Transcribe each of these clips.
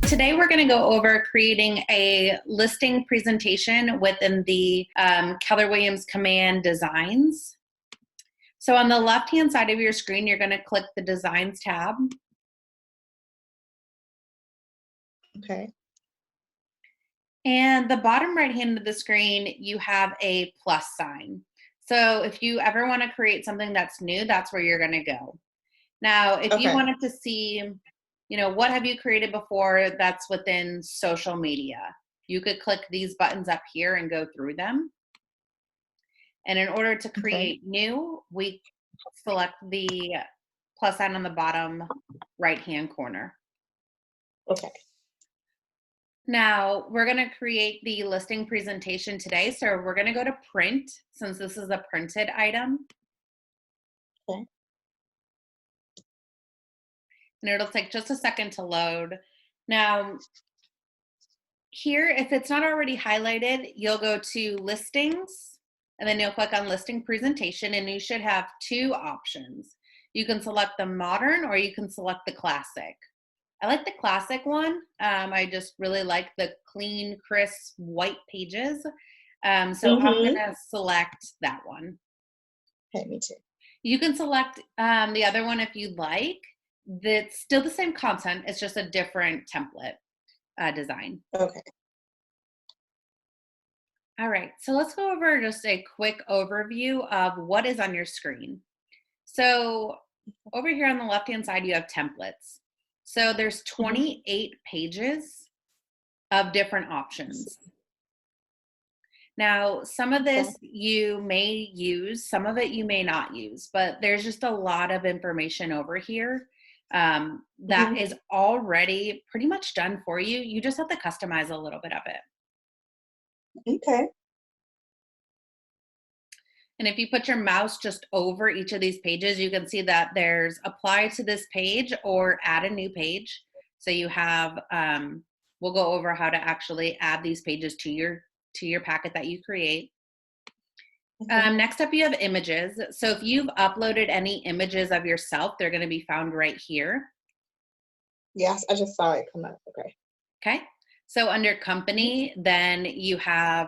Today we're going to go over creating a listing presentation within the Keller Williams Command Designs. So on the left-hand side of your screen, you're going to click the Designs tab. Okay. And the bottom right hand of the screen, you have a plus sign. So if you ever want to create something that's new, that's where you're going to go. Now, if you wanted to see, what have you created before that's within social media, you could click these buttons up here and go through them. And in order to create new, we select the plus sign on the bottom right-hand corner. Okay. Now, we're going to create the listing presentation today. So we're going to go to print, since this is a printed item. Okay. And it'll take just a second to load. Now, here, if it's not already highlighted, you'll go to listings, and then you'll click on listing presentation, and you should have two options. You can select the modern or you can select the classic. I like the classic one. I just really like the clean, crisp, white pages. So I'm going to select that one. Okay, me too. You can select the other one if you'd like. That's still the same content. It's just a different template design. Okay. All right. So let's go over just a quick overview of what is on your screen. So over here on the left-hand side, you have templates. So there's 28 pages of different options. Now, some of this you may use, some of it you may not use, but there's just a lot of information over here that is already pretty much done for you. You just have to customize a little bit of it. Okay. And if you put your mouse just over each of these pages, you can see that there's apply to this page or add a new page. So you have, we'll go over how to actually add these pages to your packet that you create. Next up, you have images. So if you've uploaded any images of yourself, they're going to be found right here. Yes, I just saw it come up. Okay. Okay. So under company, then you have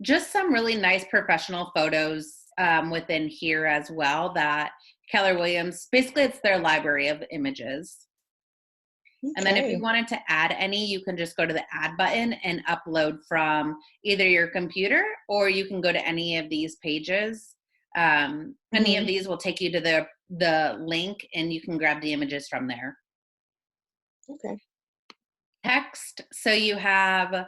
just some really nice professional photos within here as well that Keller Williams, basically it's their library of images. Okay. And then if you wanted to add any, you can just go to the add button and upload from either your computer or you can go to any of these pages. Any of these will take you to the link and you can grab the images from there. Okay. Text. So you have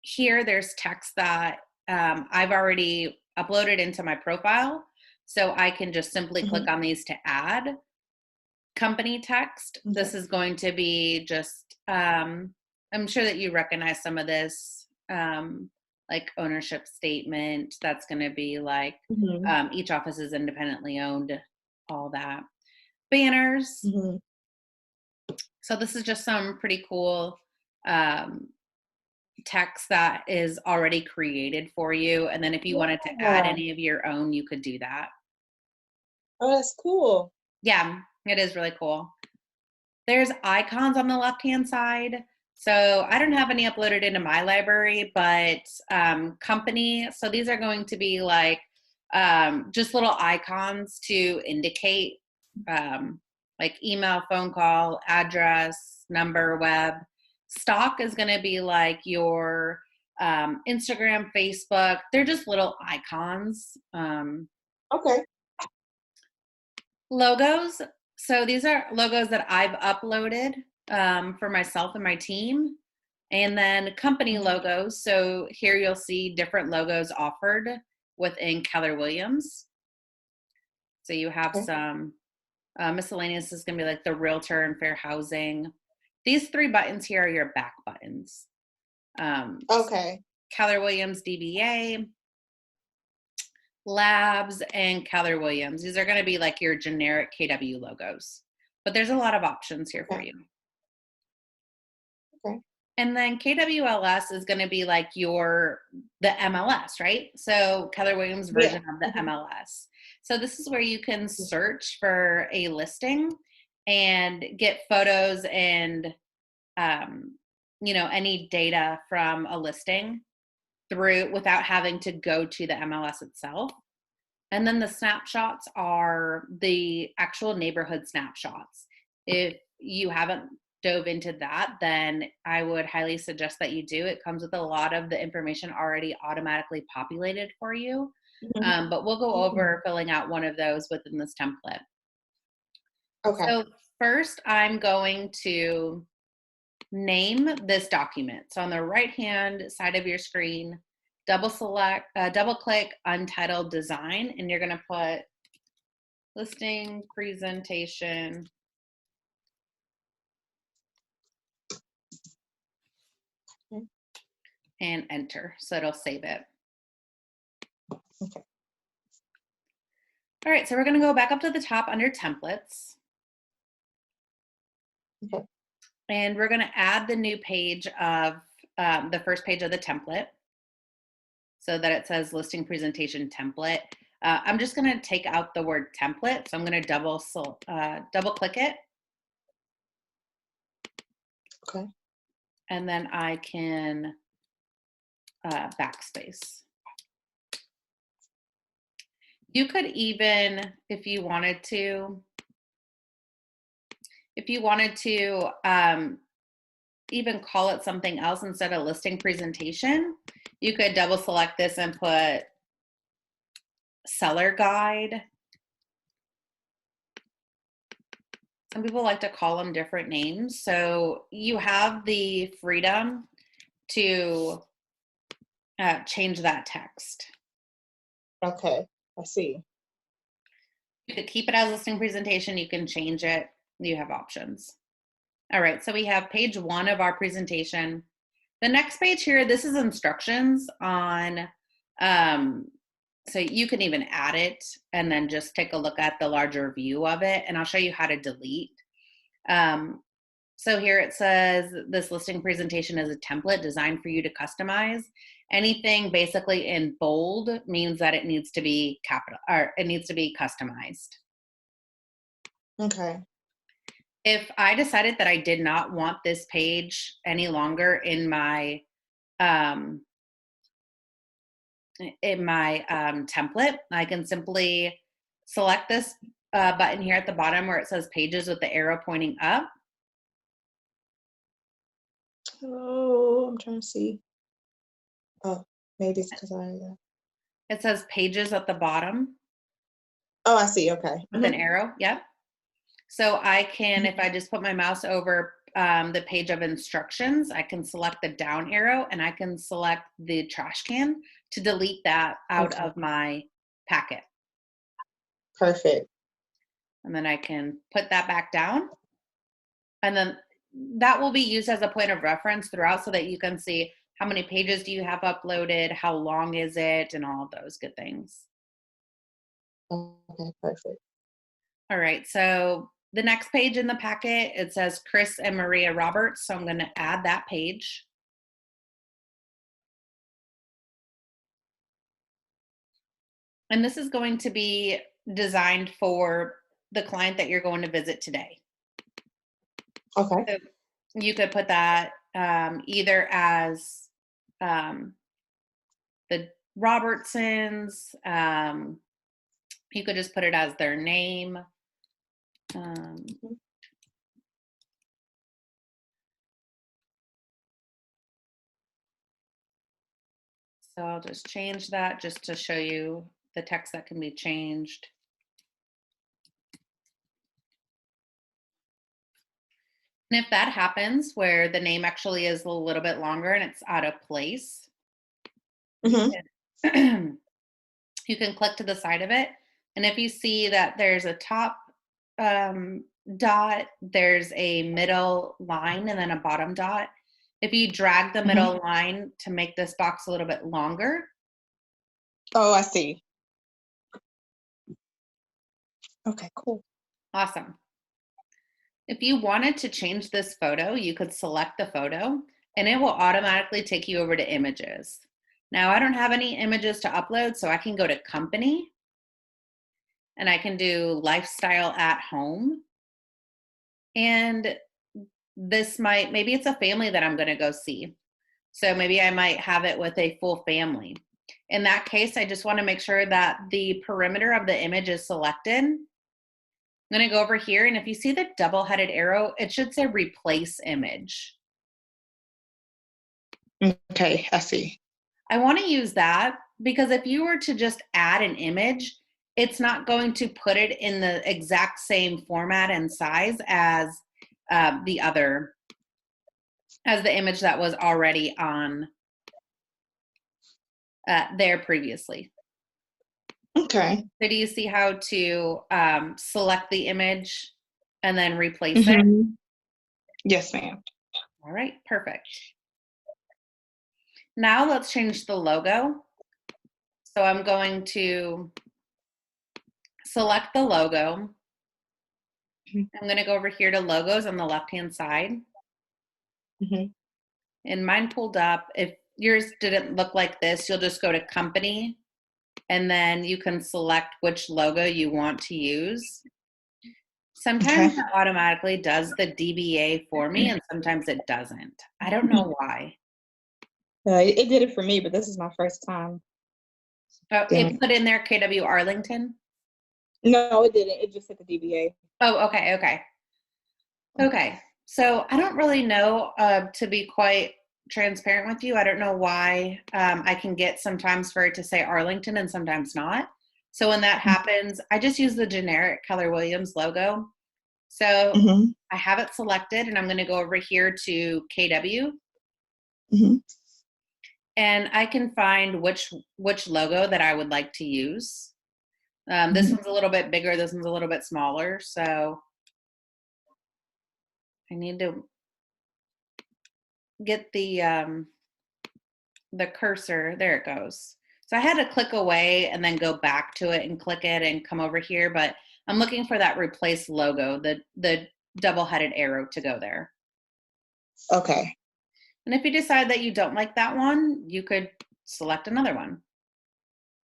here, there's text that I've already uploaded into my profile. So I can just simply click on these to add company text. This is going to be just, I'm sure that you recognize some of this, like ownership statement. That's going to be like each office is independently owned, all that. Banners. So this is just some pretty cool text that is already created for you. And then if you wanted to add any of your own, you could do that. Oh, that's cool. Yeah, it is really cool. There's icons on the left-hand side. So I don't have any uploaded into my library, but company. So these are going to be like just little icons to indicate like email, phone call, address, number, web. Stock is going to be like your Instagram, Facebook. They're just little icons. Okay. Logos. So these are logos that I've uploaded for myself and my team. And then company logos. So here you'll see different logos offered within Keller Williams. So you have some miscellaneous is going to be like the Realtor and Fair Housing. These three buttons here are your back buttons. Okay. Keller Williams DBA, Labs, and Keller Williams. These are going to be like your generic KW logos. But there's a lot of options here for you. Okay. And then KWLS is going to be like the MLS, right? So Keller Williams version of the MLS. So this is where you can search for a listing and get photos and any data from a listing through without having to go to the MLS itself. And then the snapshots are the actual neighborhood snapshots. If you haven't dove into that, then I would highly suggest that you do. It comes with a lot of the information already automatically populated for you. But we'll go over filling out one of those within this template. Okay. So first, I'm going to name this document. So on the right-hand side of your screen, double click Untitled Design, and you're going to put listing presentation and enter. So it'll save it. Okay. All right, so we're going to go back up to the top under templates. Okay. And we're going to add the new page of the first page of the template so that it says listing presentation template. I'm just going to take out the word template. So I'm going to double click it. Okay. And then I can backspace. You could even, if you wanted to, even call it something else instead of listing presentation, you could double select this and put seller guide. Some people like to call them different names. So you have the freedom to change that text. Okay, I see. You could keep it as listing presentation. You can change it. You have options. All right, so we have page 1 of our presentation. The next page here, this is instructions on, so you can even add it and then just take a look at the larger view of it, and I'll show you how to delete. So here it says this listing presentation is a template designed for you to customize. Anything basically in bold means that it needs to be capital, or it needs to be customized. Okay. If I decided that I did not want this page any longer in my template, I can simply select this button here at the bottom where it says pages with the arrow pointing up. Oh, I'm trying to see. Oh, maybe it's because It says pages at the bottom Oh, I see. Okay. with an arrow. Yep. So I can, if I just put my mouse over the page of instructions, I can select the down arrow and I can select the trash can to delete that out of my packet. Perfect. And then I can put that back down. And then that will be used as a point of reference throughout so that you can see how many pages do you have uploaded, how long is it, and all of those good things. Okay, perfect. All right, so the next page in the packet, it says Chris and Maria Roberts, so I'm going to add that page. And this is going to be designed for the client that you're going to visit today. Okay. So you could put that either as the Robertsons. You could just put it as their name. So I'll just change that just to show you the text that can be changed. And if that happens where the name actually is a little bit longer and it's out of place, you can click to the side of it. And if you see that there's a top dot, there's a middle line, and then a bottom dot. If you drag the middle line to make this box a little bit longer. Oh, I see. Okay, cool. Awesome. If you wanted to change this photo, you could select the photo and it will automatically take you over to images. Now, I don't have any images to upload, so I can go to company and I can do lifestyle at home. And maybe it's a family that I'm going to go see. So maybe I might have it with a full family. In that case, I just want to make sure that the perimeter of the image is selected. I'm going to go over here, and if you see the double-headed arrow, it should say replace image. Okay, I see. I want to use that because if you were to just add an image, it's not going to put it in the exact same format and size as the image that was already on there previously. Okay. So do you see how to select the image and then replace it? Yes, ma'am. All right, perfect. Now let's change the logo. So I'm going to select the logo. I'm going to go over here to logos on the left-hand side. And mine pulled up. If yours didn't look like this, you'll just go to company, and then you can select which logo you want to use. Sometimes it automatically does the DBA for me, and sometimes it doesn't. I don't know why. It did it for me, but this is my first time. Oh, it put in there KW Arlington? No, it didn't. It just said the DBA. Oh, okay. Okay. So I don't really know, to be quite transparent with you, I don't know why I can get sometimes for it to say Arlington and sometimes not. So when that happens, I just use the generic Keller Williams logo. So I have it selected, and I'm going to go over here to KW. And I can find which logo that I would like to use. This one's a little bit bigger. This one's a little bit smaller. So I need to get the cursor. There it goes. So I had to click away and then go back to it and click it and come over here. But I'm looking for that replace logo, the double-headed arrow to go there. Okay. And if you decide that you don't like that one, you could select another one.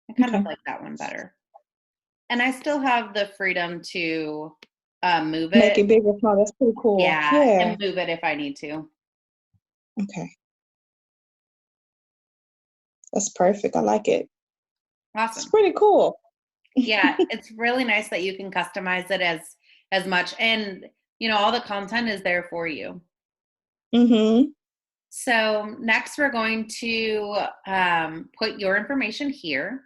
I kind of like that one better. And I still have the freedom to move it. Make it bigger. Oh, that's pretty cool. Yeah, and move it if I need to. Okay. That's perfect. I like it. Awesome. It's pretty cool. Yeah, it's really nice that you can customize it as much. And, all the content is there for you. So next we're going to put your information here.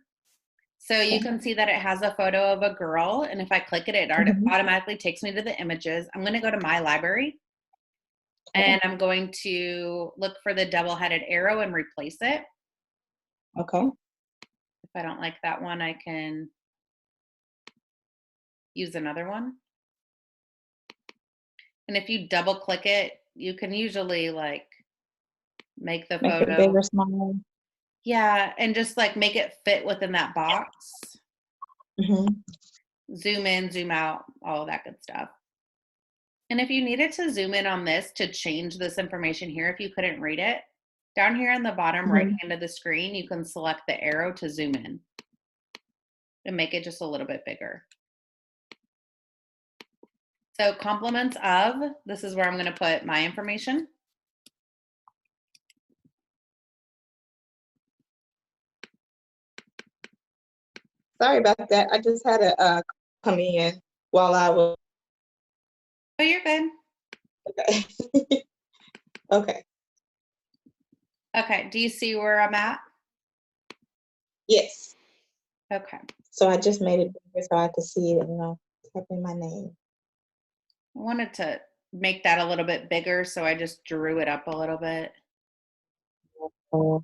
So you can see that it has a photo of a girl. And if I click it, it automatically takes me to the images. I'm going to go to my library. And I'm going to look for the double-headed arrow and replace it. Okay. If I don't like that one, I can use another one. And if you double click it, you can usually make the photo bigger, smaller. Yeah, and just make it fit within that box. Zoom in, zoom out, all of that good stuff. And if you needed to zoom in on this to change this information here, if you couldn't read it, down here on the bottom right hand of the screen, you can select the arrow to zoom in and make it just a little bit bigger. So compliments of, this is where I'm going to put my information. Sorry about that. I just had a come in while I was. Oh, you're good. Okay. Okay. Okay. Do you see where I'm at? Yes. Okay. So I just made it bigger so I could see it, type in my name. I wanted to make that a little bit bigger, so I just drew it up a little bit. Okay.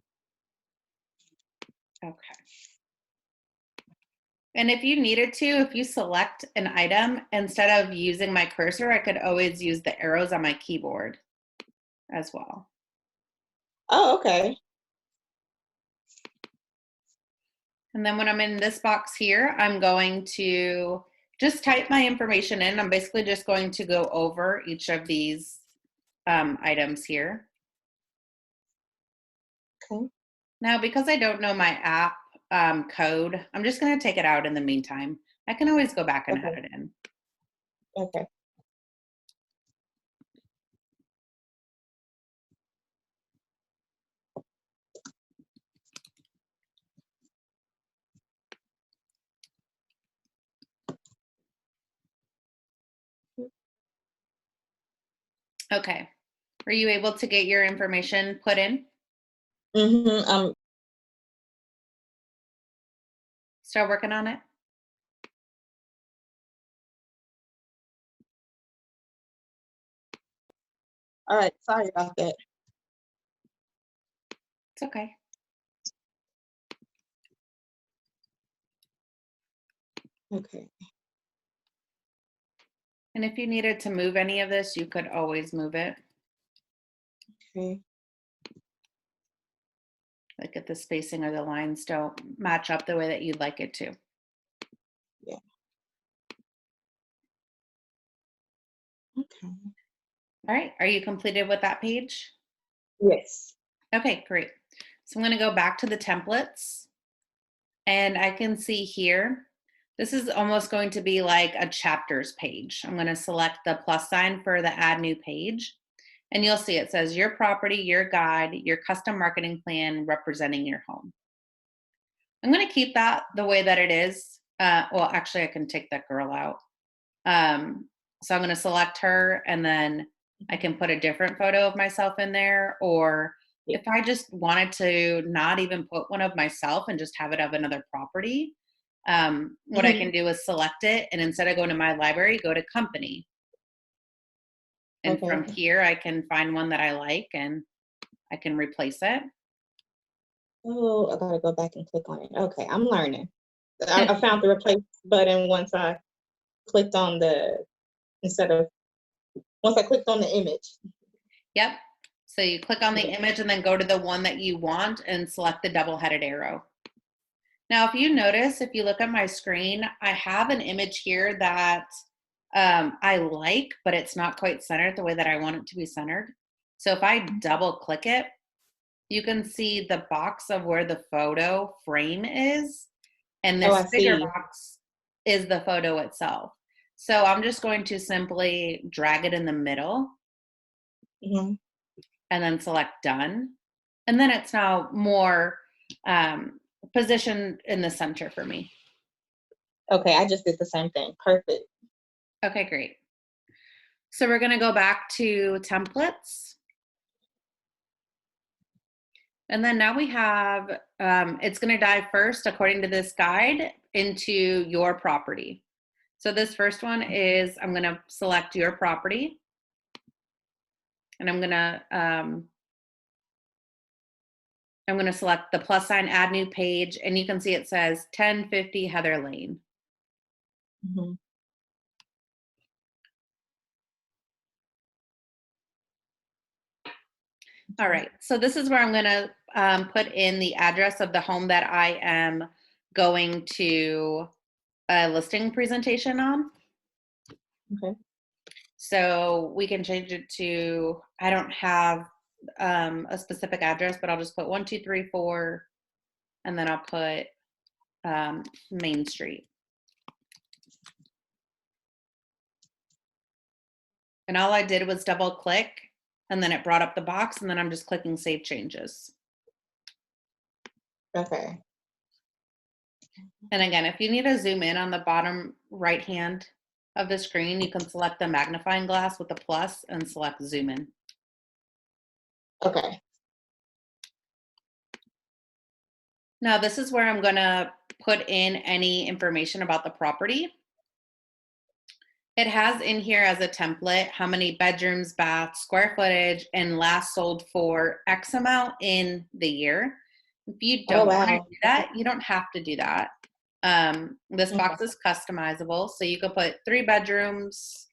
And if you needed to, if you select an item, instead of using my cursor, I could always use the arrows on my keyboard as well. Oh, okay. And then when I'm in this box here, I'm going to just type my information in. I'm basically just going to go over each of these items here. Okay. Now, because I don't know my app code, I'm just going to take it out in the meantime. I can always go back and add it in. Okay. Okay. Were you able to get your information put in? Mm-hmm. Still working on it? All right. Sorry about that. It's okay. Okay. And if you needed to move any of this, you could always move it. Okay. Like if the spacing or the lines don't match up the way that you'd like it to. Yeah. Okay. All right. Are you completed with that page? Yes. Okay, great. So I'm going to go back to the templates and I can see here, this is almost going to be like a chapters page. I'm going to select the plus sign for the add new page. And you'll see it says your property, your guide, your custom marketing plan representing your home. I'm going to keep that the way that it is. Well, actually, I can take that girl out. So I'm going to select her and then I can put a different photo of myself in there. Or Yeah. if I just wanted to not even put one of myself and just have it of another property, what I Mm-hmm. can do is select it. And instead of going to my library, go to company. And from Okay. here, I can find one that I like and I can replace it. Oh, I gotta go back and click on it. Okay, I'm learning. I found the replace button clicked on the instead of once I clicked on the image. Yep. So you click on the Okay. image and then go to the one that you want and select the double-headed arrow. Now, if you notice, if you look at my screen, I have an image here that I like, but it's not quite centered the way that I want it to be centered. So if I double click it, you can see the box of where the photo frame is, and Oh, I this bigger see. box is the photo itself. So I'm just going to simply drag it in the middle Hmm. and then select done. And then it's now more positioned in the center for me. Okay, I just did the same thing. Perfect. Okay, great. So we're going to go back to templates. And then now we have, it's going to dive first, according to this guide, into your property. So this first one is, I'm going to select your property. And I'm going to select the plus sign, add new page. And you can see it says 1050 Heather Lane. Hmm. All right, so this is where I'm going to put in the address of the home that I am going to a listing presentation on. Okay. So we can change it to, I don't have a specific address, but I'll just put 1234 and then I'll put Main Street. And all I did was double click and then it brought up the box and then I'm just clicking save changes. Okay. And again, if you need to zoom in on the bottom right hand of the screen, you can select the magnifying glass with the plus and select zoom in. Okay. Now this is where I'm going to put in any information about the property. It has in here as a template how many bedrooms, baths, square footage, and last sold for X amount in the year. If you Oh, don't want to wow. do that, you don't have to do that. This Okay. box is customizable, so you could put 3 bedrooms,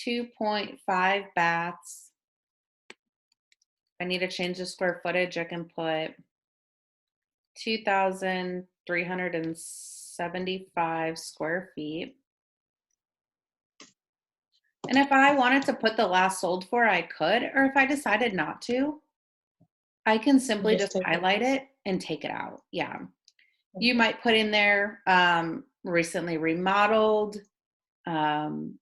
2.5 baths. If I need to change the square footage, I can put 2,375 square feet. And if I wanted to put the last sold for, I could, or if I decided not to, I can simply Just just take it highlight out. it and take it out. Yeah. You Okay. might put in there recently remodeled, um,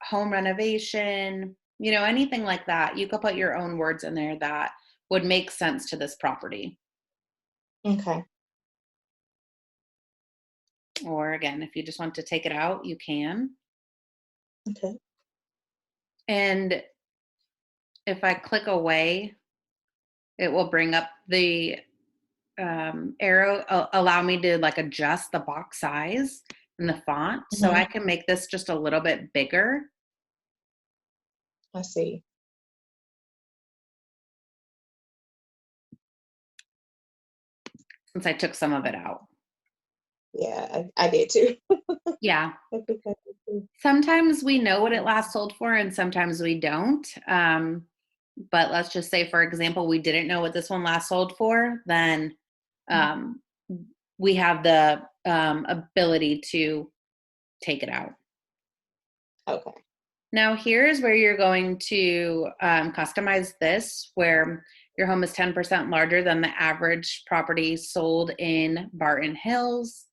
home renovation, anything like that. You could put your own words in there that would make sense to this property. Okay. Or again, if you just want to take it out, you can. Okay. And if I click away, it will bring up the arrow, allow me to like adjust the box size and the font. So I Mm-hmm. can make this just a little bit bigger. I see. Since I took some of it out. Yeah, I did too. Yeah. I think I did too. Sometimes we know what it last sold for and sometimes we don't. But let's just say, for example, we didn't know what this one last sold for, then um, we have the ability to take it out. Okay. Now, here's where you're going to customize this, where your home is 10% larger than the average property sold in Barton Hills.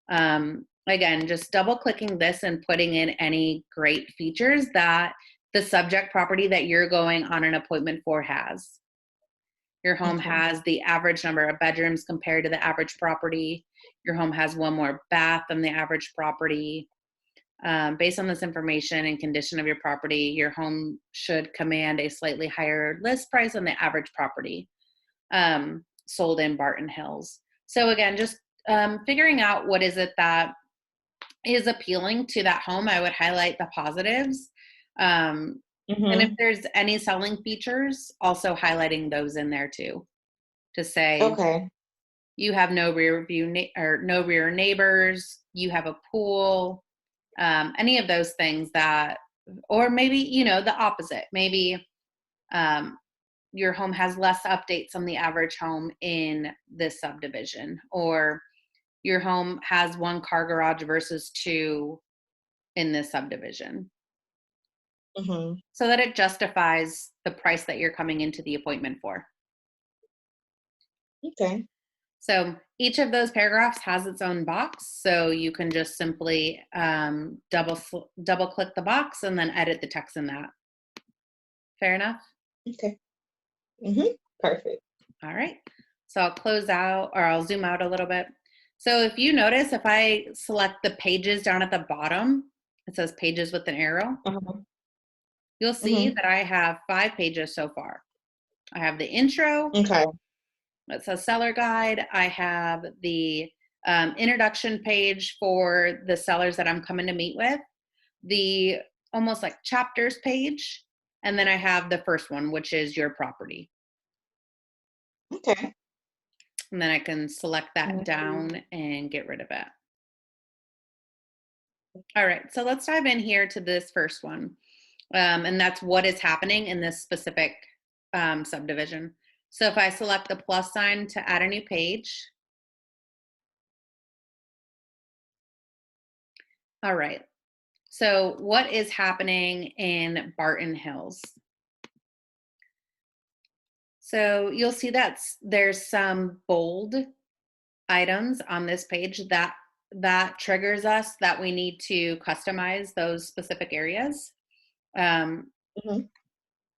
Again, just double clicking this and putting in any great features that the subject property that you're going on an appointment for has. Your home Okay. has the average number of bedrooms compared to the average property. Your home has one more bath than the average property. Based on this information and condition of your property, your home should command a slightly higher list price than the average property sold in Barton Hills. So again, just figuring out what is it that is appealing to that home. I would highlight the positives. And if Mm-hmm. there's any selling features, also highlighting those in there too, to say Okay. you have no rear view or no rear neighbors, you have a pool, any of those things that, or maybe, you know, the opposite. Maybe your home has less updates than the average home in this subdivision, or your home has one car garage versus two in this subdivision, Mm-hmm. so that it justifies the price that you're coming into the appointment for. Okay. So each of those paragraphs has its own box, so you can just simply double click the box and then edit the text in that. Fair enough? Okay. Mm-hmm. Perfect. All right. So I'll close out, or I'll zoom out a little bit. So if you notice, if I select the pages down at the bottom, it says pages with an arrow. Uh-huh. You'll see Mm-hmm. that I have 5 pages so far. I have the intro, Okay. it says seller guide. I have the introduction page for the sellers that I'm coming to meet with, the almost like chapters page, and then I have the first one, which is your property. Okay. And then I can select that Mm-hmm. down and get rid of it. All right, so let's dive in here to this first one. And that's what is happening in this specific subdivision. So if I select the plus sign to add a new page. All right, so what is happening in Barton Hills? So you'll see that there's some bold items on this page that triggers us that we need to customize those specific areas. Um, Mm-hmm.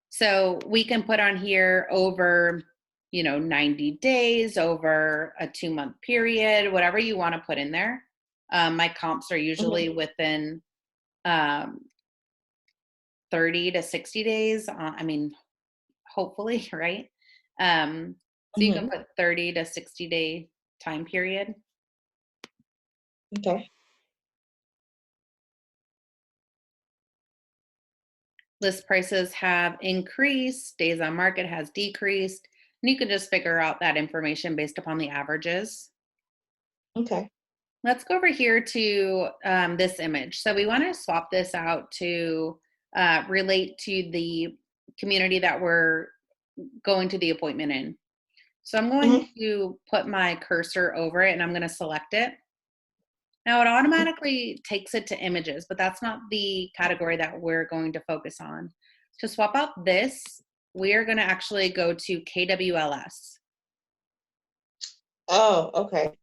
so we can put on here over, 90 days, over a 2-month period, whatever you want to put in there. My comps are usually Mm-hmm. within um, 30 to 60 days. Hopefully, right? So you can Mm-hmm. put 30 to 60 day time period. Okay. List prices have increased, days on market has decreased, and you can just figure out that information based upon the averages. Okay. Let's go over here to this image. So we want to swap this out to relate to the community that we're going to the appointment in. So I'm going Mm-hmm. to put my cursor over it and I'm going to select it. Now it automatically takes it to images, but that's not the category that we're going to focus on. To swap out this, we are going to actually go to KWLS. Oh, okay.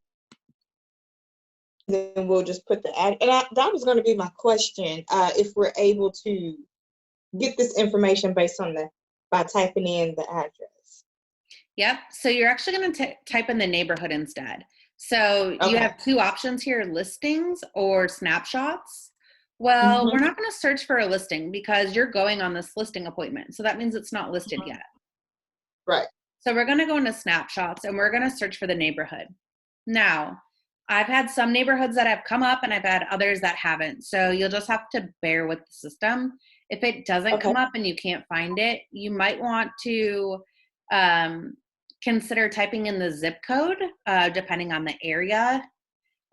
Then we'll just put the ad. And that was going to be my question. If we're able to get this information based on by typing in the address. Yep. So you're actually going to type in the neighborhood instead. So you Okay. have 2 options here, listings or snapshots. Well, we're Mm-hmm. not going to search for a listing because you're going on this listing appointment. So that means it's not listed yet. Right. So we're going to go into snapshots and we're going to search for the neighborhood. Now, I've had some neighborhoods that have come up and I've had others that haven't. So you'll just have to bear with the system. If it doesn't Okay. come up and you can't find it, you might want to consider typing in the zip code, depending on the area,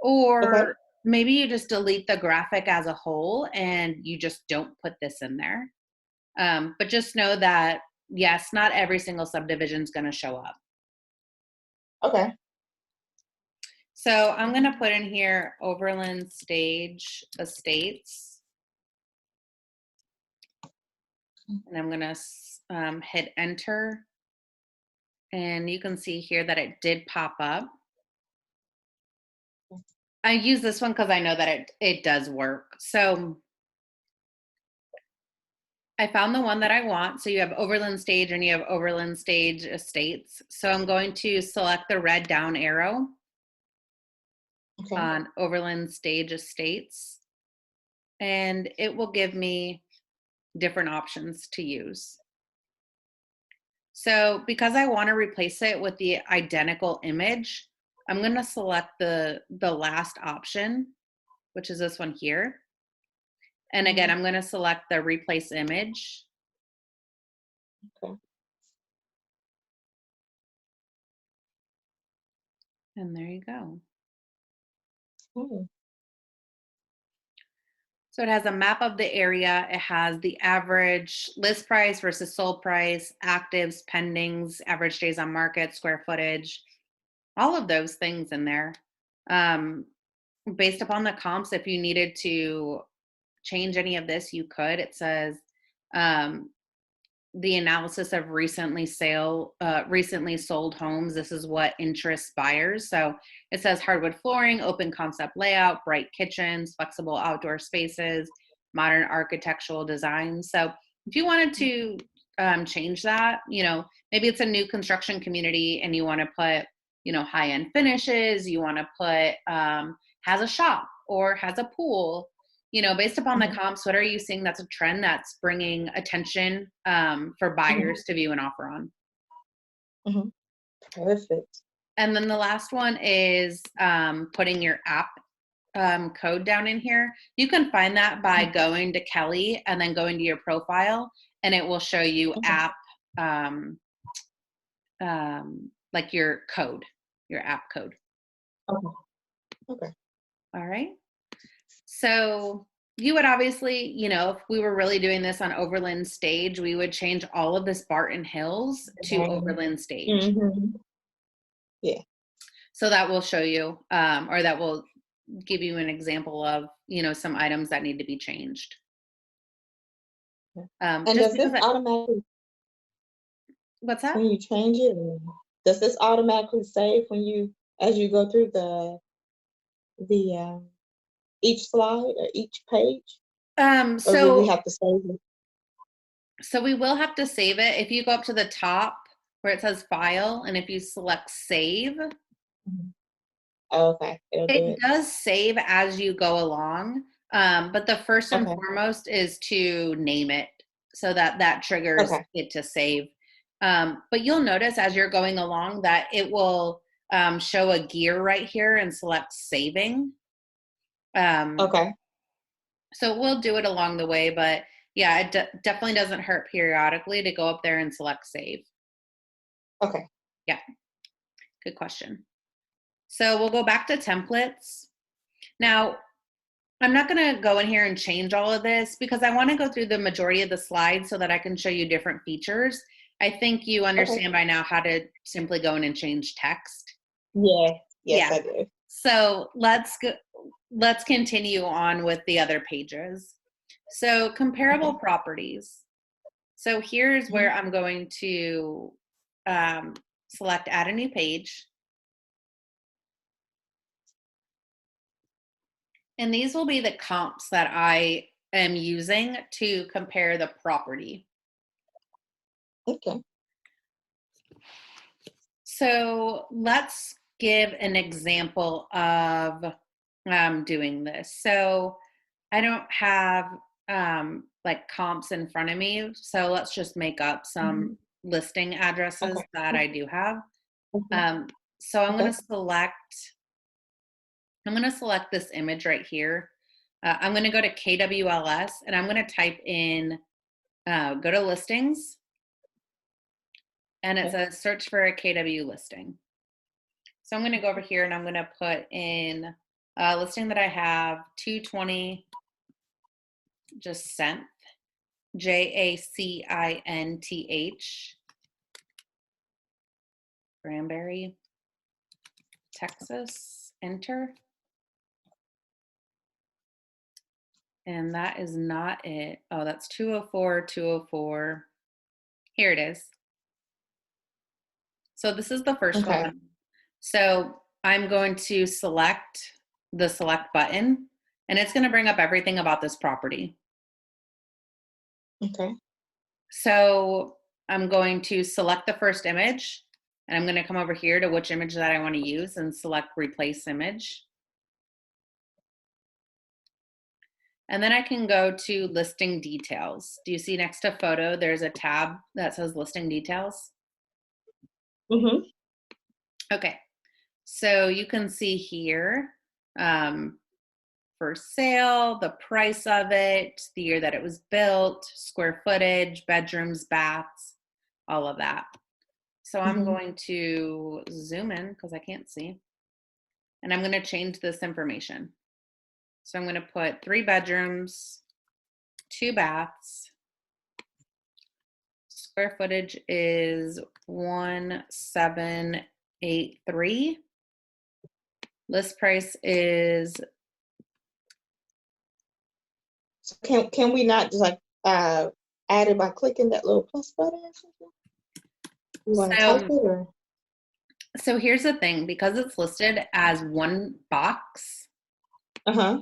Okay. or maybe you just delete the graphic as a whole and you just don't put this in there. But just know that, yes, not every single subdivision is going to show up. Okay. So I'm going to put in here Overland Stage Estates. And I'm going to hit enter. And you can see here that it did pop up. I use this one because I know that it does work. So I found the one that I want. So you have Overland Stage and you have Overland Stage Estates. So I'm going to select the red down arrow on Overland Stage Estates. And it will give me different options to use. So because I want to replace it with the identical image, I'm going to select the last option, which is this one here. And again, I'm going to select the replace image. Okay. And there you go. Oh. So it has a map of the area. It has the average list price versus sold price, actives, pendings, average days on market, square footage, all of those things in there. Based upon the comps, if you needed to change any of this, you could. It says the analysis of recently sold homes. This is what interests buyers. So it says hardwood flooring, open concept layout, bright kitchens, flexible outdoor spaces, modern architectural designs. So if you wanted to change that, maybe it's a new construction community and you want to put, high-end finishes, you want to put has a shop or has a pool. Based upon the comps, what are you seeing that's a trend that's bringing attention for buyers to view and offer on? Perfect. And then the last one is putting your app code down in here. You can find that by going to Kelly and then going to your profile, and it will show you app, like your code, your app code. Okay. All right. So you would obviously, if we were really doing this on Overland Stage, we would change all of this Barton Hills to Overland Stage. Yeah. So that will show you, or that will give you an example of, some items that need to be changed. And does this automatically, what's that? when you change it, does this automatically save as you go through the each slide or each page? Or will we have to save it? So we will have to save it. If you go up to the top where it says file, and if you select save, Okay. it does save as you go along. But the first and foremost is to name it so that triggers it to save. But you'll notice as you're going along that it will show a gear right here and select saving. So we'll do it along the way, but yeah, it definitely doesn't hurt periodically to go up there and select save. Okay. Yeah, good question. So we'll go back to templates. Now, I'm not going to go in here and change all of this because I want to go through the majority of the slides so that I can show you different features. I think you understand by now how to simply go in and change text. Yeah. Yes, I do. So let's continue on with the other pages. So comparable properties. So here's where I'm going to select add a new page. And these will be the comps that I am using to compare the property. Okay. So let's give an example of doing this. So I don't have like comps in front of me, so let's just make up some Mhm. listing addresses Okay. that I do have. Okay. Um, so Okay. I'm going to select this image right here. I'm going to go to KWLS and I'm going to type in, go to listings, and it Okay. says search for a KW listing. So I'm going to go over here and I'm going to put in a listing that I have, 220 just Cent, JACINTH, Granbury, Texas, enter. And that is not it. Oh, that's 204, 204. Here it is. So this is the first Okay. one. So I'm going to select the select button, and it's going to bring up everything about this property. Okay. So I'm going to select the first image, and I'm going to come over here to which image that I want to use and select replace image. And then I can go to listing details. Do you see next to photo, there's a tab that says listing details? Mhm. Okay. So you can see here, for sale, the price of it, the year that it was built, square footage, bedrooms, baths, all of that. So I'm Mhm. going to zoom in because I can't see. And I'm going to change this information. So I'm going to put 3 bedrooms, 2 baths. Square footage is 1783. List price is, So can we not just like add it by clicking that little plus button or something? You want to type so it or? so here's the thing, because it's listed as one box. Uh-huh.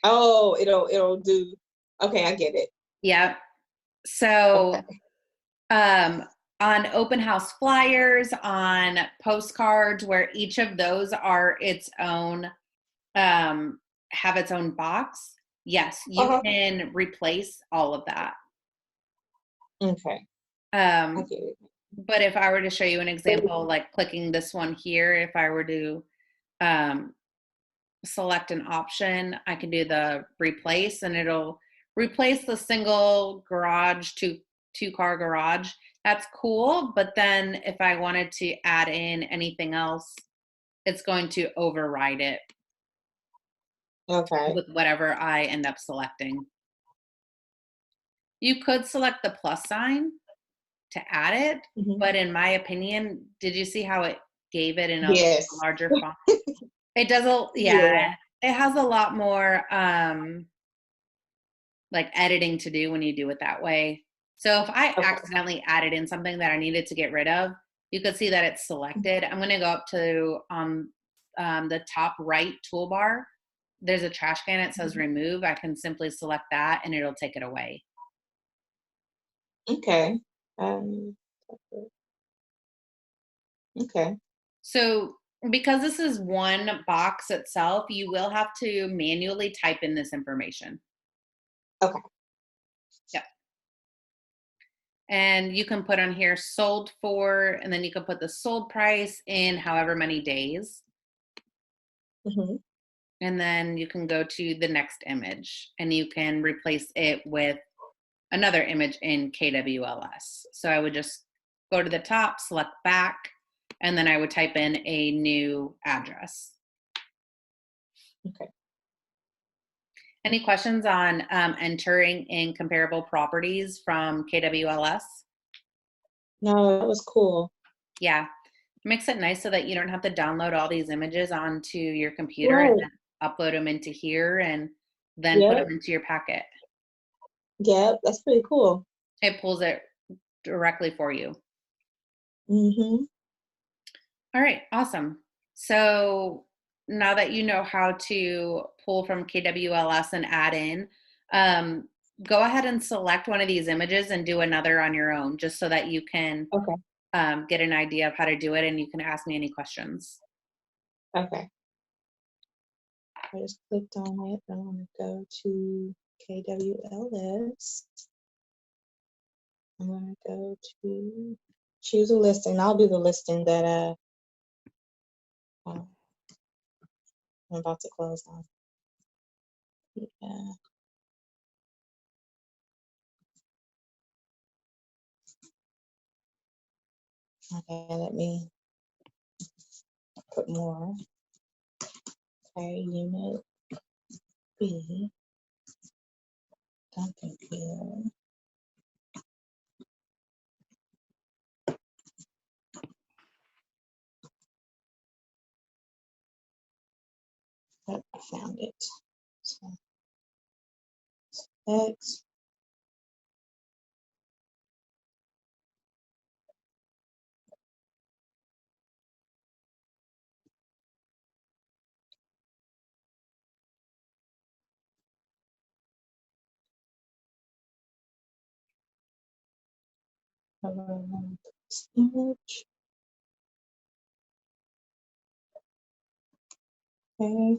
Oh, it'll do. Okay, I get it. Yeah. Okay. So um on open house flyers, on postcards, where each of those are its own, um have its own box, yes, you Uh-huh. can replace all of that. Okay, I Um get it. but if I were to show you an example, like clicking this one here, if I were to um select an option, I can do the replace, and it'll replace the single garage to 2-car garage. That's cool. But then if I wanted to add in anything else, it's going to override it Okay. with whatever I end up selecting. You could select the plus sign to add it, Mhm. but in my opinion, did you see how it gave it in a Yes. larger font? It does a, Yeah. yeah, it has a lot more like editing to do when you do it that way. So if I Okay. accidentally added in something that I needed to get rid of, you could see that it's selected. I'm going to go up to the top right toolbar. There's a trash can. It says Mhm. remove. I can simply select that and it'll take it away. Okay. Um, okay. So because this is one box itself, you will have to manually type in this information. Okay. Yep. And you can put on here sold for, and then you can put the sold price in however many days. Mhm. And then you can go to the next image and you can replace it with another image in KWLS. So I would just go to the top, select back, and then I would type in a new address. Okay. Any questions on entering in comparable properties from KWLS? No, that was cool. Yeah, it makes it nice so that you don't have to download all these images onto your computer and Right. then upload them into here and then put them Yep. into your packet. Yep. That's pretty cool. It pulls it directly for you. Mhm. All right, awesome. So now that you know how to pull from KWLS and add in, um, go ahead and select one of these images and do another on your own, just so that you can Okay. get an idea of how to do it and you can ask me any questions. Okay. I just clicked on it. I'm going to go to KWLS. I'm going to go to choose a listing. I'll do the listing that I'm about to close on. Yeah. Okay, let me put more. Okay, unit B. Dumping here. Oh, I found it. So X. Image. Okay.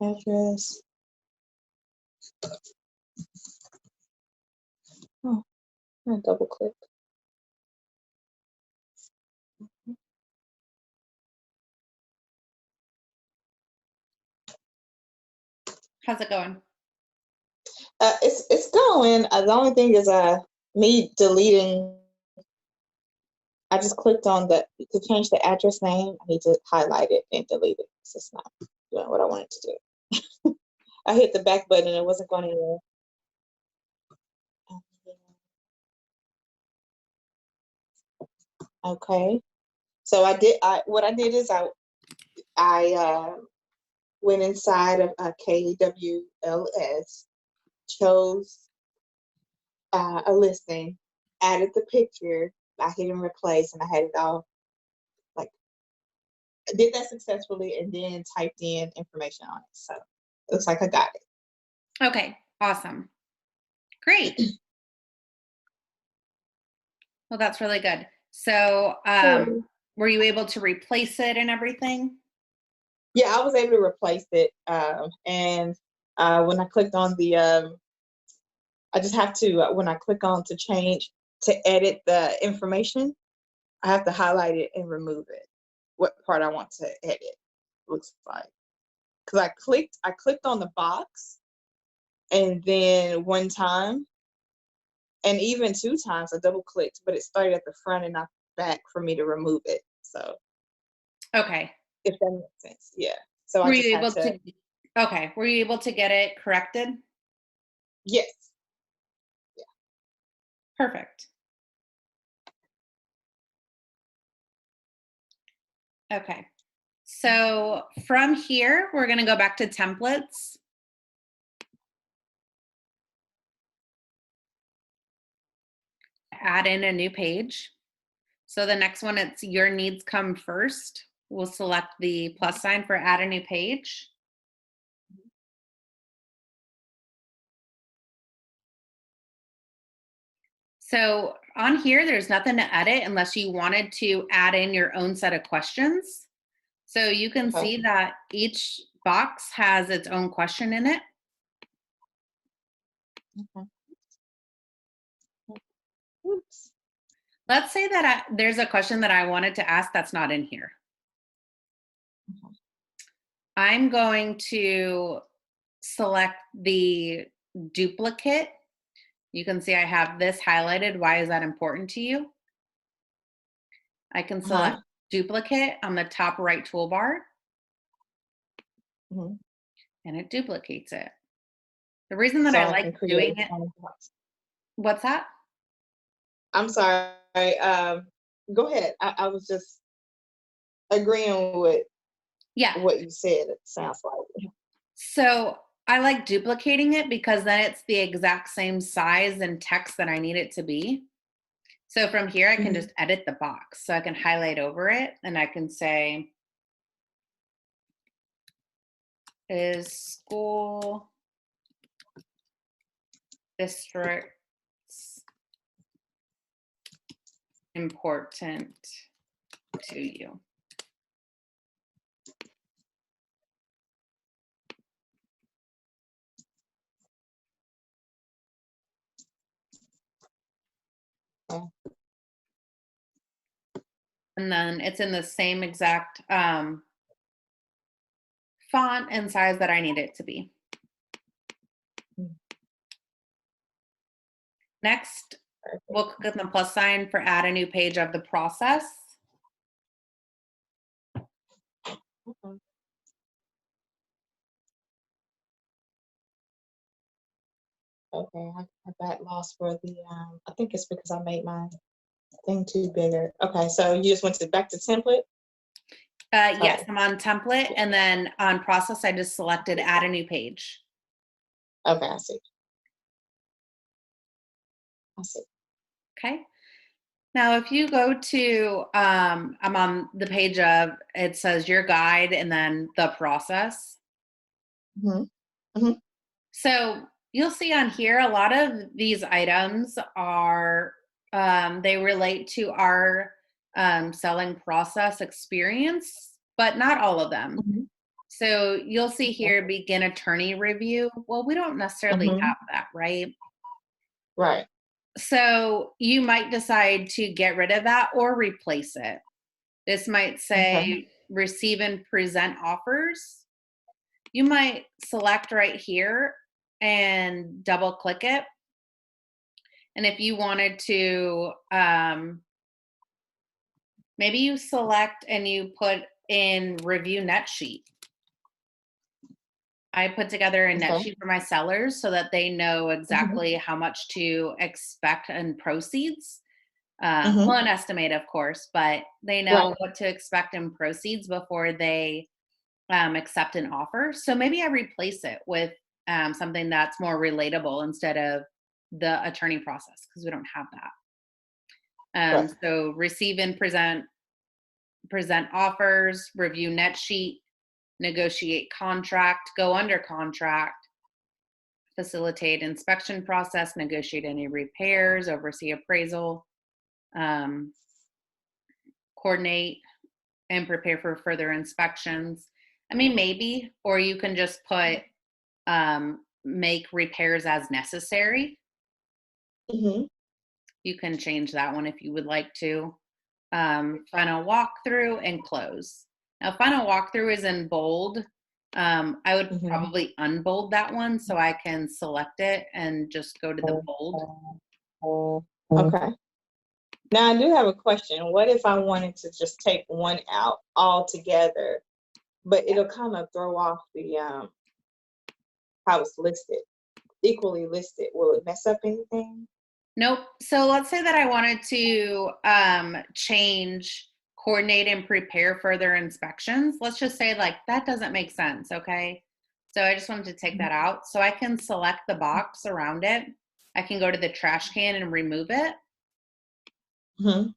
Address. Oh, I'm gonna double click. How's it going? It's going. The only thing is me deleting. I just clicked on to change the address name. I need to highlight it and delete it. It's not doing what I wanted to do. I hit the back button and it wasn't going anywhere. Okay. So what I did is I went inside of KWLS, chose a listing, added the picture, I hit and replace, and I had it all like I did that successfully, and then typed in information on it. So it looks like I got it. Okay, awesome. Great. Well, that's really good. So, were you able to replace it and everything? Yeah, I was able to replace it, and when I clicked on I just have to when I click on to edit the information, I have to highlight it and remove it. What part I want to edit looks like. Because I clicked on the box, and then one time, and even two times, I double clicked, but it started at the front and not back for me to remove it. So Okay. if that makes sense, yeah. So I Were just you had able to, to Okay, were you able to get it corrected? yes. Perfect. Okay. So, from here, we're going to go back to templates. Add in a new page. So the next one, it's your needs come first. We'll select the plus sign for add a new page. So on here, there's nothing to edit unless you wanted to add in your own set of questions. So you can Okay. see that each box has its own question in it. Okay. Oops. Let's say that there's a question that I wanted to ask that's not in here. Okay. I'm going to select the duplicate. You can see I have this highlighted. Why is that important to you? I can select duplicate on the top right toolbar, Mm-hmm. and it duplicates it. The reason that So I I like can create doing a it, box. what's that? I'm sorry. Go ahead. I was just agreeing with Yeah. what you said. It sounds like. So I like duplicating it because then it's the exact same size and text that I need it to be. So from here, I can just edit the box. So I can highlight over it and I can say, is school districts important to you? Okay. And then it's in the same exact font and size that I need it to be. Mm. Next, Perfect. we'll click on the plus sign for add a new page of the process. Okay. Okay, I got lost for the I think it's because I made my thing too bigger. Okay, so you just went to back to template? Yes, Sorry. I'm on template, and then on process, I just selected add a new page. Okay, I see. I see. Okay. Now, if you go to, I'm on the page of, it says your guide and then the process. Mm-hmm. Mm-hmm. So you'll see on here, a lot of these items are, they relate to our selling process experience, but not all of them. Mm-hmm. So you'll see Okay. here, begin attorney review. Well, we don't necessarily Mm-hmm. have that, right? Right. So you might decide to get rid of that or replace it. This might Okay. say receive and present offers. You might select right here and double click it. And if you wanted to, maybe you select and you put in review net sheet. I put together a net Okay. sheet for my sellers so that they know Mm-hmm. exactly how much to expect in proceeds. Mm-hmm. Well, an estimate, of course, but they Right. know what to expect in proceeds before they accept an offer. So maybe I replace it with something that's more relatable instead of the attorney process because we don't have that. Right. So receive and present offers, review net sheet, negotiate contract, go under contract, facilitate inspection process, negotiate any repairs, oversee appraisal, um, coordinate and prepare for further inspections. I mean, maybe, or you can just put make repairs as necessary. Mm-hmm. You can change that one if you would like to. Final walkthrough and close. Now, final walkthrough is in bold. I would Mm-hmm. probably unbold that one so I can select it and just go to the bold. Okay. Now I do have a question. What if I wanted to just take one out altogether, but it'll kind of throw off the how it's listed, equally listed? Will it mess up anything? Nope. So let's say that I wanted to change, coordinate, and prepare further inspections. Let's just say like that doesn't make sense. Okay. So I just wanted to take that out. So I can select the box around it. I can go to the trash can and remove it. Mm-hmm.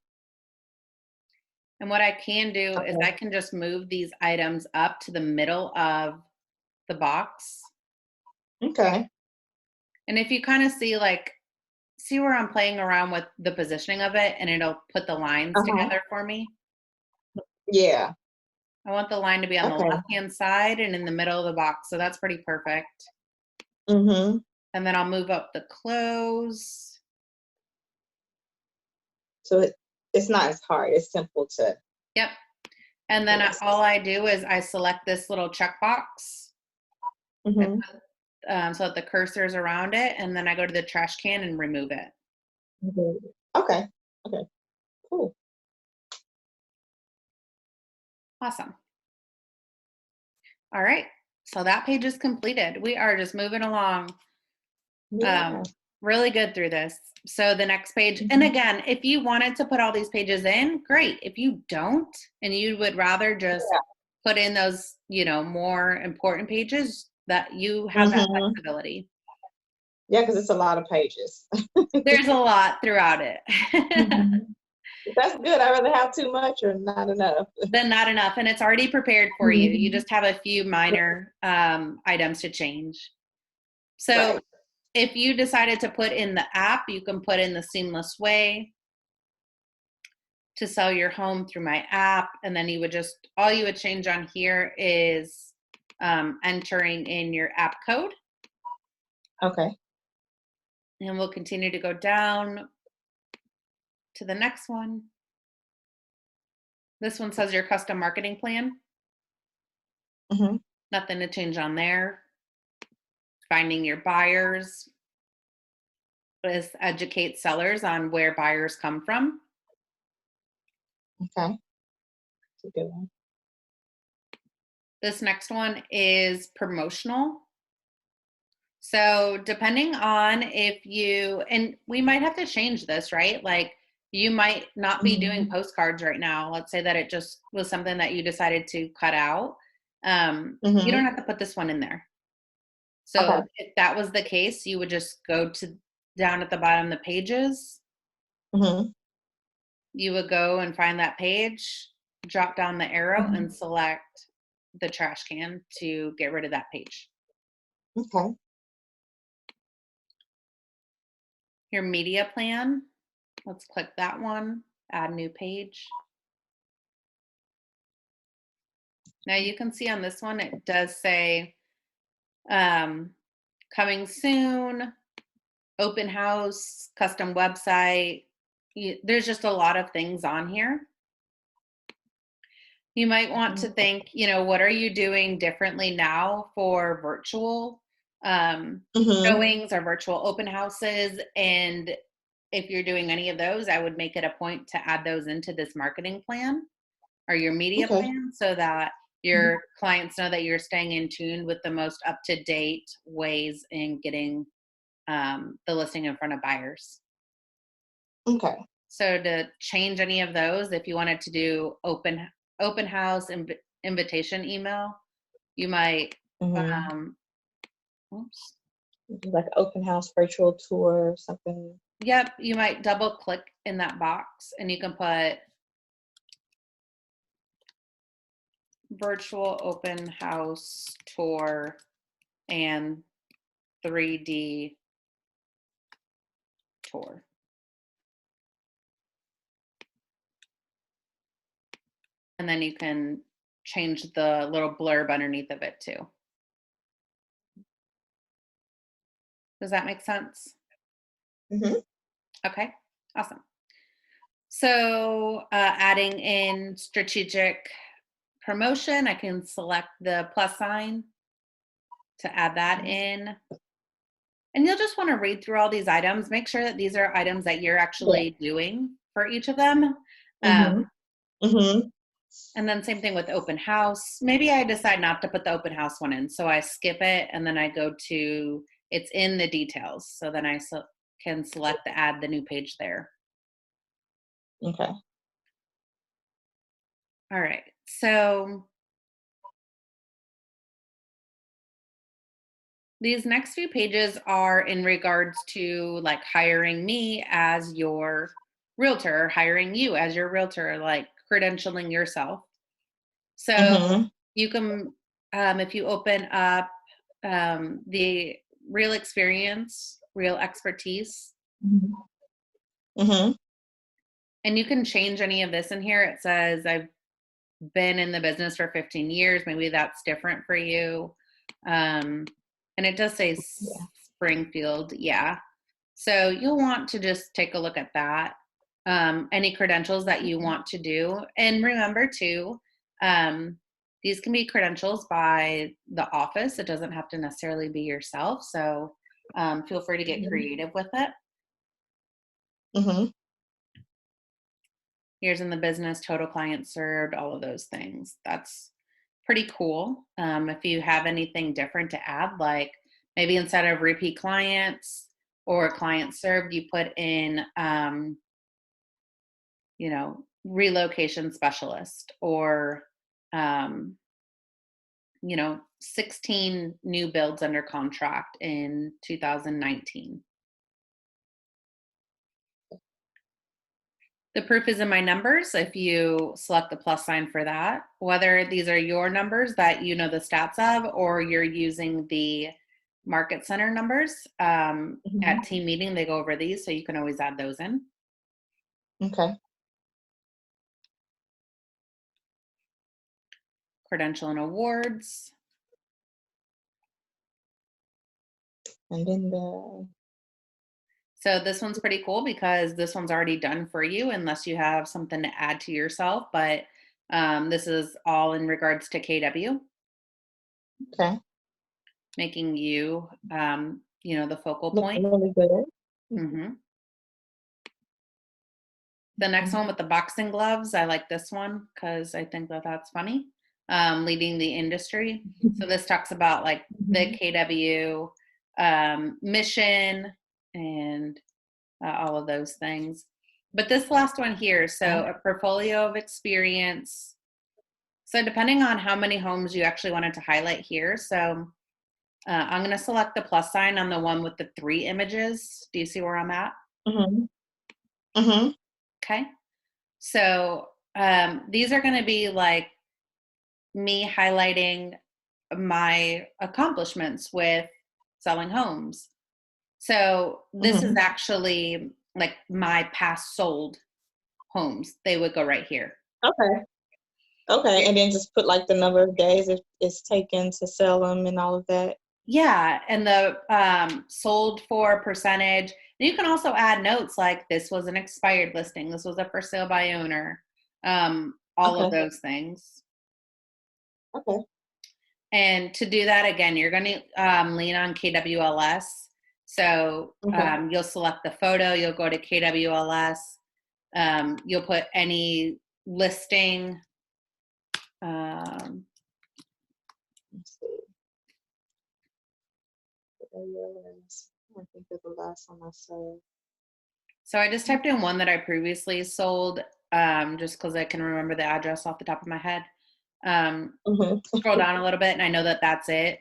And what I can do is Okay. I can just move these items up to the middle of the box. Okay. And if you kind of see like, see where I'm playing around with the positioning of it and it'll put the lines Uh-huh. together for me. Yeah. I want the line to be on the Okay. left-hand side and in the middle of the box. So that's pretty perfect. Mm-hmm. And then I'll move up the close. So it's not as hard. It's simple to Yep. And then list. all I do is I select this little checkbox Mm-hmm. so that the cursor is around it. And then I go to the trash can and remove it. Okay. Okay. Cool. Awesome. All right. So that page is completed. We are just moving along. Yeah. Really good through this. So the next page, and Mm-hmm. again, if you wanted to put all these pages in, great. If you don't, and you would rather just put in those, more important pages, that you have that Mm-hmm. flexibility. Yeah, because it's a lot of pages. There's a lot throughout it. Mhm. That's good. I'd rather have too much or not enough. Then not enough, and it's already prepared for you. You Mhm. just have a few minor items to change. So Right. if you decided to put in the app, you can put in the seamless way to sell your home through my app. And then all you would change on here is entering in your app code. Okay. And we'll continue to go down. to the next one. This one says your custom marketing plan. Mm-hmm. Nothing to change on there. Finding your buyers. This educate sellers on where buyers come from. Okay. That's a good one. This next one is promotional. So depending on if you, and we might have to change this, right? Like you might not be doing Mm-hmm. postcards right now. Let's say that it just was something that you decided to cut out. You don't Mm-hmm. have to put this one in there. Okay. So if that was the case, you would just go to down at the bottom of the pages. Mm-hmm. You would go and find that page, drop down the arrow Mm-hmm. and select the trash can to get rid of that page. Okay. Your media plan, let's click that one, add new page. Now you can see on this one, it does say coming soon, open house, custom website. There's just a lot of things on here. You might want to Mm-hmm. think, what are you doing differently now for virtual Mm-hmm. showings or virtual open houses? And if you're doing any of those, I would make it a point to add those into this marketing plan or your media Okay. plan so that your clients know that you're staying in tune with the most up-to-date ways in getting the listing in front of buyers. Okay. So to change any of those, if you wanted to do open house invitation email, you might Mm-hmm. um, oops, Like open house virtual tour or something. yep, you might double click in that box and you can put virtual open house tour and 3D tour. And then you can change the little blurb underneath of it too. Does that make sense? Mm-hmm. Okay, awesome. So adding in strategic promotion, I can select the plus sign to add that in. And you'll just want to read through all these items, make sure that these are items that you're Yeah. actually doing for each of them. Mm-hmm. Mm-hmm. And then same thing with open house. Maybe I decide not to put the open house one in. So I skip it and then I go to, it's in the details. So then I can select the add the new page there. Okay. All right. So these next few pages are in regards to like hiring me as your realtor, hiring you as your realtor, like credentialing yourself. So Mm-hmm. you can, if you open up the real experience, real expertise, Mm-hmm. Mm-hmm. and you can change any of this in here. It says, I've been in the business for 15 years. Maybe that's different for you. And it does say Yeah. Springfield. Yeah. So you'll want to just take a look at that. Any credentials that you want to do. And remember too, these can be credentials by the office. It doesn't have to necessarily be yourself. So feel free to get creative with it. Mm-hmm. Years in the business, total clients served, all of those things. That's pretty cool. If you have anything different to add, like maybe instead of repeat clients or clients served, you put in, relocation specialist or, 16 new builds under contract in 2019. The proof is in my numbers if you select the plus sign for that, whether these are your numbers that you know the stats of or you're using the market center numbers. Mm-hmm. At team meeting, they go over these, so you can always add those in. Okay. Credential and awards. And then the So this one's pretty cool because this one's already done for you unless you have something to add to yourself. But this is all in regards to KW, Okay. making you, the focal Looking point. really good. Hmm. The next one with the boxing gloves, I like this one because I think that that's funny. Leading the industry. So this talks about like the Mhm. KW mission and all of those things. But this last one here, Okay. so a portfolio of experience. So depending on how many homes you actually wanted to highlight here. So I'm going to select the plus sign on the one with the 3 images. Do you see where I'm at? Mhm. Mhm. Okay. So these are going to be like me highlighting my accomplishments with selling homes. So this is Mhm. actually like my past sold homes. They would go right here. Okay. Okay. And then just put like the number of days it's taken to sell them and all of that. Yeah, and the sold for percentage. And you can also add notes like this was an expired listing, this was a for sale by owner, all of Okay. those things. Okay. And to do that, again, you're going to lean on KWLS. So Okay. you'll select the photo, you'll go to KWLS, you'll put any listing. Um, Let's see. I think of the last one I saw. so I just typed in one that I previously sold just because I can remember the address off the top of my head. Mhm. Scroll down a little bit and I know that that's it.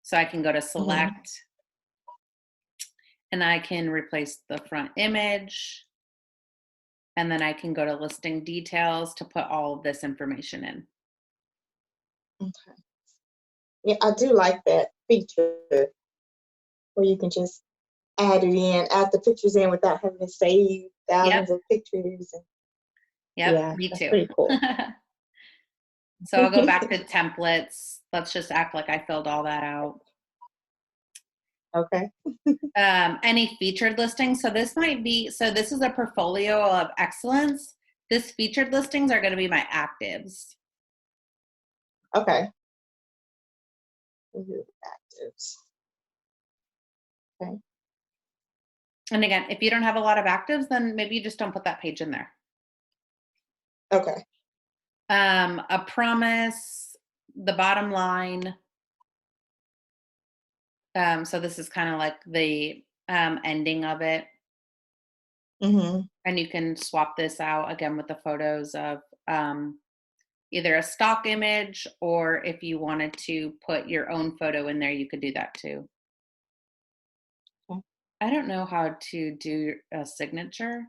So I can go to Mhm. select and I can replace the front image. And then I can go to listing details to put all of this information in. Okay. Yeah, I do like that feature where you can just add the pictures in without having to save Yep. thousands of pictures. And Yep. yeah, Me that's too. pretty cool. So I'll go back to templates. Let's just act like I filled all that out. Okay. Any featured listings. So this might be, so this is a portfolio of excellence. This featured listings are going to be my actives. Okay. Review actives. Okay. And again, if you don't have a lot of actives, then maybe you just don't put that page in there. Okay. A promise, the bottom line. So this is kind of like the ending of it. Mhm. And you can swap this out again with the photos of either a stock image, or if you wanted to put your own photo in there, you could do that too. Okay. I don't know how to do a signature.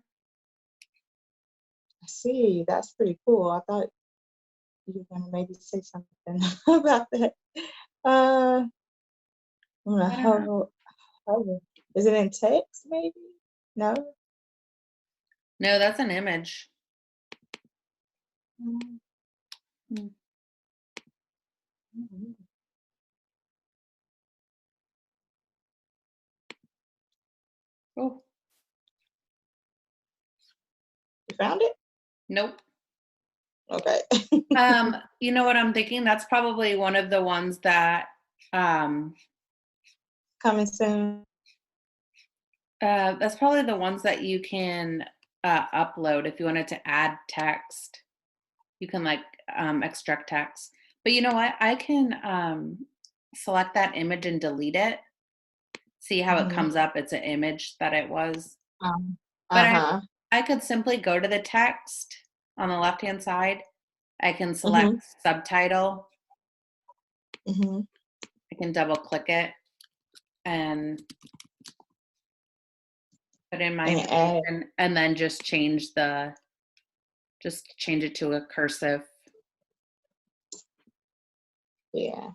I see. That's pretty cool. I thought you were gonna maybe say something about that. Uh, I'm gonna I don't know. hover. Is it in text? Maybe. No. No, that's an image. Mm, Hmm. mhm. Oh, You found it? nope. Okay. You know what I'm thinking? That's probably one of the ones that um Coming soon. that's probably the ones that you can upload if you wanted to add text. You can like extract text. But you know what? I can select that image and delete it. See how it Mhm. comes up? It's an image that it was. Um, But uh-huh. I could simply go to the text on the left-hand side. I can select Mhm. subtitle. Mhm. I can double click it and put in my And add. information and then just change it to a cursive. Yeah.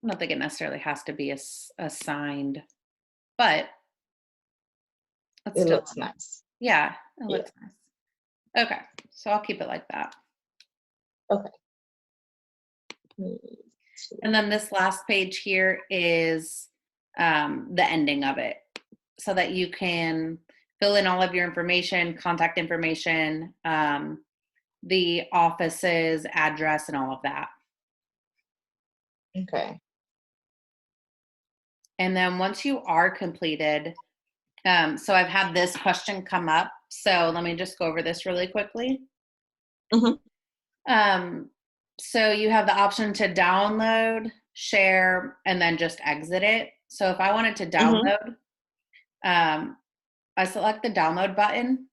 I don't think it necessarily has to be assigned, but it's It still, looks nice. yeah, it Yeah. looks nice. Okay, so I'll keep it like that. Okay. Mm. And then this last page here is the ending of it, so that you can fill in all of your information, contact information, the office's address, and all of that. Okay. And then once you are completed, so I've had this question come up. So let me just go over this really quickly. Um, so you have the option to download, share, and then just exit it. So if I wanted to download, I select the download button.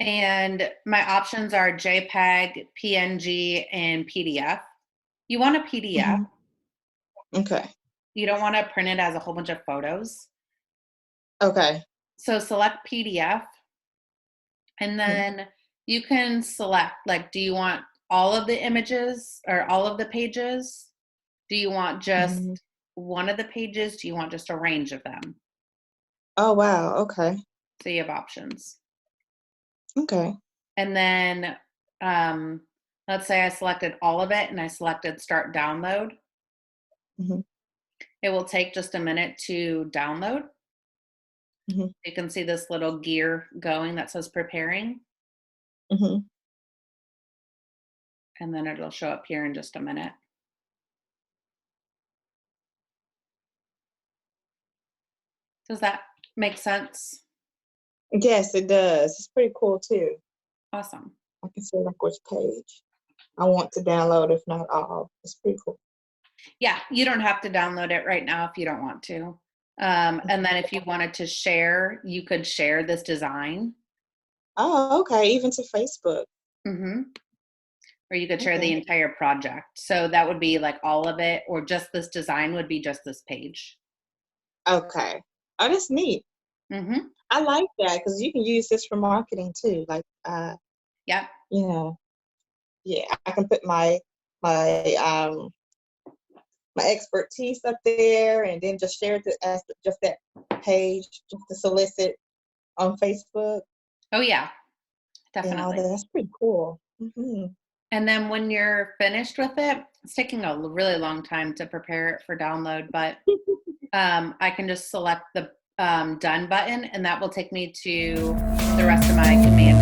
And my options are JPEG, PNG, and PDF. You want a PDF. Okay. You don't want to print it as a whole bunch of photos. Okay. So select PDF. And then you can select, like, do you want all of the images or all of the pages? Do you want just one of the pages? Do you want just a range of them? Oh, wow. Okay. So you have options. Okay. And then let's say I selected all of it and I selected start download. It will take just a minute to download. You can see this little gear going that says preparing. And then it'll show up here in just a minute. Does that make sense? Yes, it does. It's pretty cool too. Awesome. I can see like which page I want to download, if not all. It's pretty cool. Yeah, you don't have to download it right now if you don't want to. And then if you wanted to share, you could share this design. Oh, okay. Even to Facebook. Or you could share the entire project. So that would be like all of it, or just this design would be just this page. Okay. Oh, that's neat. I like that because you can use this for marketing too. Like, yeah, I can put my expertise up there, and then just share it as just that page, just to solicit on Facebook. Oh yeah, definitely. And all that. That's pretty cool. And then when you're finished with it, it's taking a really long time to prepare it for download, but I can just select the done button, and that will take me to the rest of my command